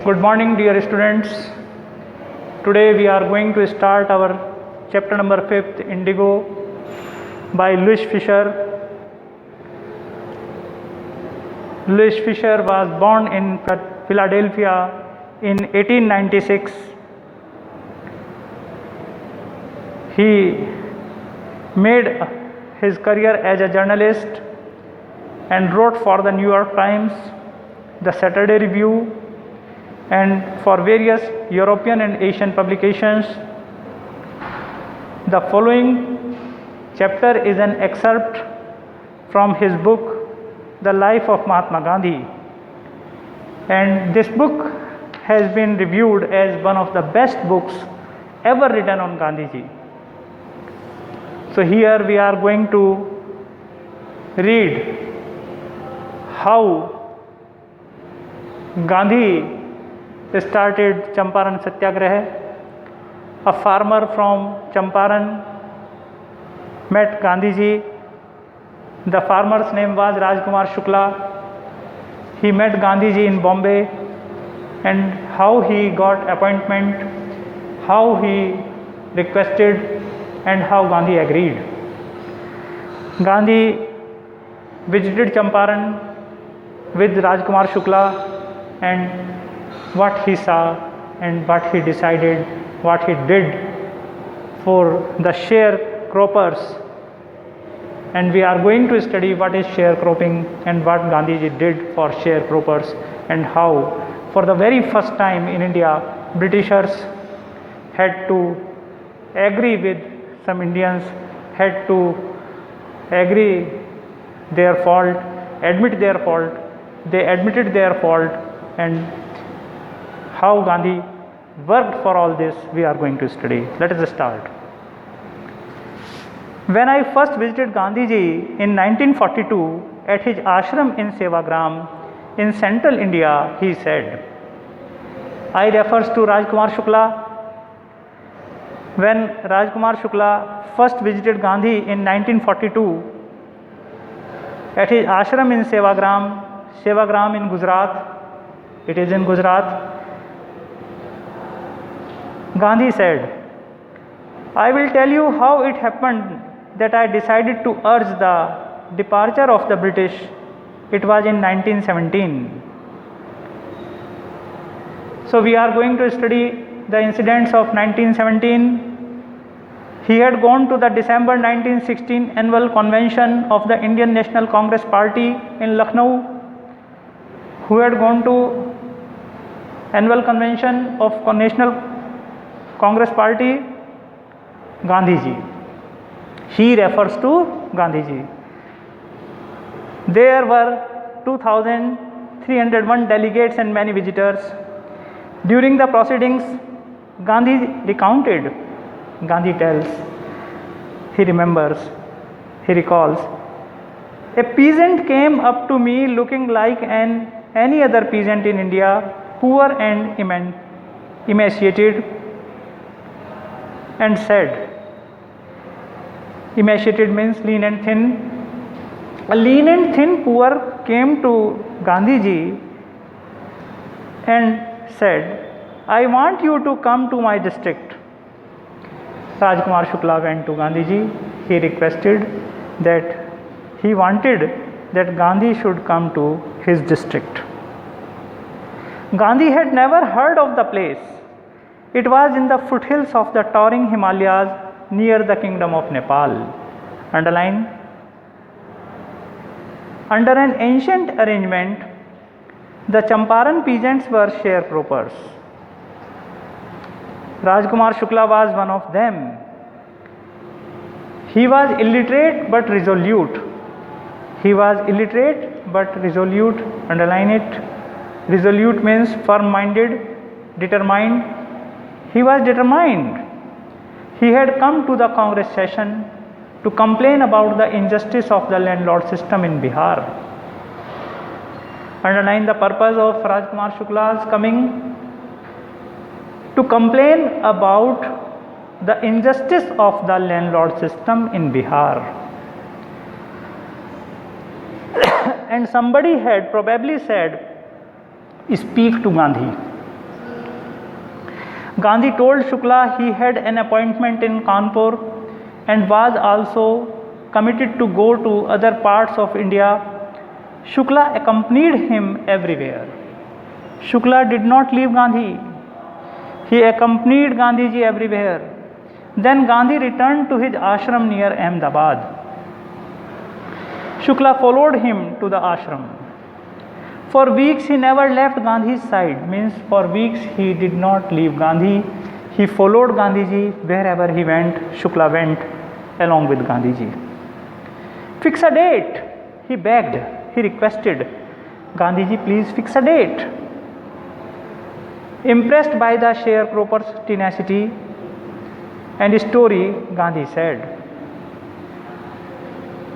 Good morning, dear students. Today we are going to start our chapter number 5, Indigo, by Louis Fisher. Louis Fisher was born in Philadelphia in 1896. He made his career as a journalist and wrote for the New York Times, the Saturday Review, and for various European and Asian publications. The following chapter is an excerpt from his book, The Life of Mahatma Gandhi, and this book has been reviewed as one of the best books ever written on Gandhiji. So here we are going to read how Gandhi started Champaran Satyagraha. A farmer from Champaran met Gandhiji. The farmer's name was Rajkumar Shukla. He met Gandhiji in Bombay, and how he got appointment, how he requested, and how Gandhi agreed. Gandhi visited Champaran with Rajkumar Shukla, and what he saw and what he decided, what he did for the sharecroppers. And we are going to study what is sharecropping and what Gandhiji did for sharecroppers, and how for the very first time in India, Britishers had to agree with some Indians, had to agree their fault, admit their fault. They admitted their fault, and how Gandhi worked for all this we are going to study. Let us start. When I first visited Gandhiji in 1942 at his ashram in Sevagram in central India, he said, I refers to Rajkumar Shukla. When Rajkumar Shukla first visited Gandhi in 1942 at his ashram in Sevagram in Gujarat, it is in Gujarat, Gandhi said, I will tell you how it happened that I decided to urge the departure of the British. It was in 1917. So we are going to study the incidents of 1917. He had gone to the December 1916 annual convention of the Indian National Congress Party in Lucknow. Who had gone to annual convention of National Congress Party? Gandhiji. He refers to Gandhiji. There were 2,301 delegates and many visitors. During the proceedings, Gandhi recounted, Gandhi tells, he remembers, he recalls, a peasant came up to me looking like any other peasant in India, poor and emaciated, and said, emaciated means lean and thin. A lean and thin poor came to Gandhiji and said, I want you to come to my district. Rajkumar Shukla went to Gandhiji. He requested that he wanted that Gandhi should come to his district. Gandhi had never heard of the place. It was in the foothills of the towering Himalayas near the kingdom of Nepal. Underline. Under an ancient arrangement, the Champaran peasants were sharecroppers. Rajkumar Shukla was one of them. He was illiterate but resolute. He was illiterate but resolute. Underline it. Resolute means firm-minded, determined. He was determined. He had come to the Congress session to complain about the injustice of the landlord system in Bihar. Underline the purpose of Rajkumar Shukla's coming: to complain about the injustice of the landlord system in Bihar. And somebody had probably said, speak to Gandhi. Gandhi told Shukla he had an appointment in Kanpur and was also committed to go to other parts of India. Shukla accompanied him everywhere. Shukla did not leave Gandhi. He accompanied Gandhiji everywhere. Then Gandhi returned to his ashram near Ahmedabad. Shukla followed him to the ashram. For weeks he never left Gandhi's side, means for weeks he did not leave Gandhi. He followed Gandhiji wherever he went. Shukla went along with Gandhiji. Fix a date, he begged, he requested. Gandhiji, please fix a date. Impressed by the sharecropper's tenacity and story, Gandhi said.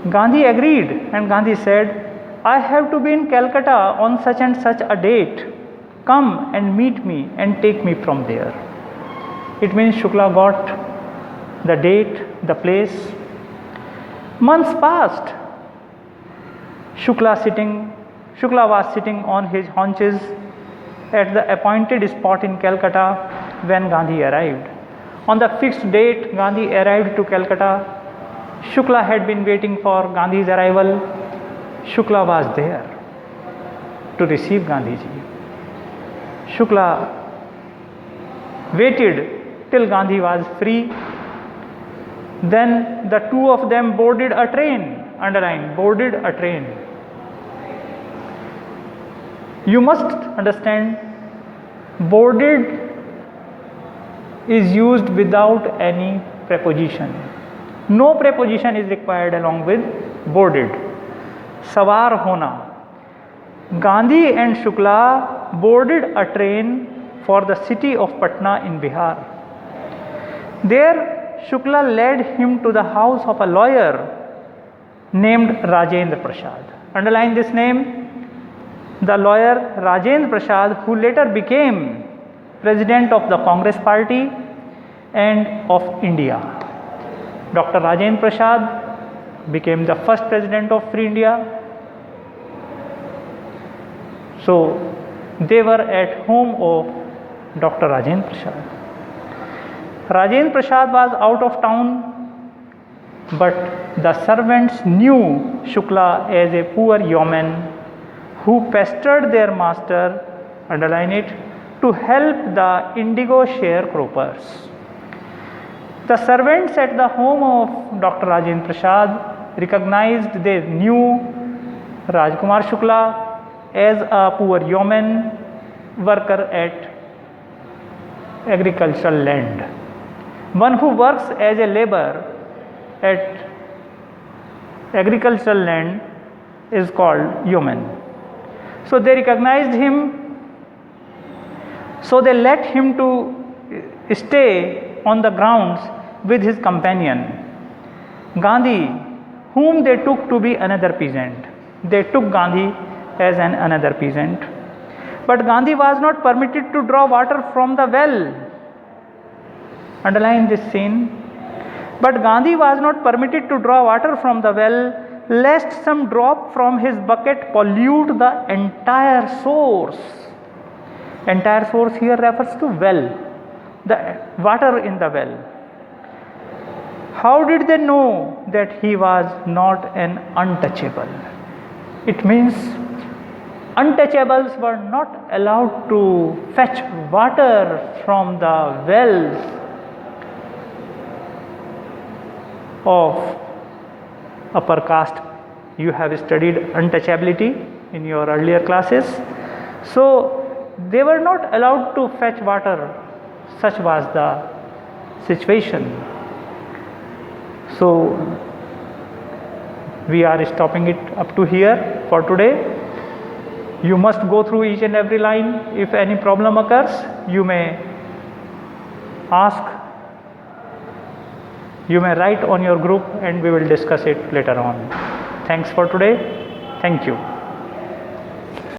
Gandhi agreed, and Gandhi said, I have to be in Calcutta on such and such a date. Come and meet me and take me from there. It means Shukla got the date, the place. Months passed. Shukla was sitting on his haunches at the appointed spot in Calcutta when Gandhi arrived. On the fixed date, Gandhi arrived to Calcutta. Shukla had been waiting for Gandhi's arrival. Shukla was there to receive Gandhiji. Shukla waited till Gandhi was free. Then the two of them boarded a train. Underline, boarded a train. You must understand, boarded is used without any preposition. No preposition is required along with boarded. Sawar hona. Gandhi and Shukla boarded a train for the city of Patna in Bihar. There Shukla led him to the house of a lawyer named Rajendra Prasad. Underline this name. The lawyer Rajendra Prasad, who later became president of the Congress party and of India. Dr. Rajendra Prasad became the first president of Free India. So they were at home of Dr. Rajendra Prasad. Rajendra Prasad was out of town, but the servants knew Shukla as a poor yeoman who pestered their master, underline it, to help the indigo sharecroppers. The servants at the home of Dr. Rajendra Prasad recognized, they knew Rajkumar Shukla as a poor yeoman worker at agricultural land. One who works as a laborer at agricultural land is called yeoman. So they recognized him, so they let him to stay on the grounds with his companion Gandhi, whom they took to be another peasant. They took Gandhi as another peasant. But Gandhi was not permitted to draw water from the well. Underline this scene. But Gandhi was not permitted to draw water from the well, lest some drop from his bucket pollute the entire source. Entire source here refers to well, the water in the well. How did they know that he was not an untouchable? It means untouchables were not allowed to fetch water from the wells of upper caste. You have studied untouchability in your earlier classes. So they were not allowed to fetch water. Such was the situation. So we are stopping it up to here for today. You must go through each and every line. If any problem occurs, you may ask, you may write on your group, and we will discuss it later on. Thanks for today. Thank you.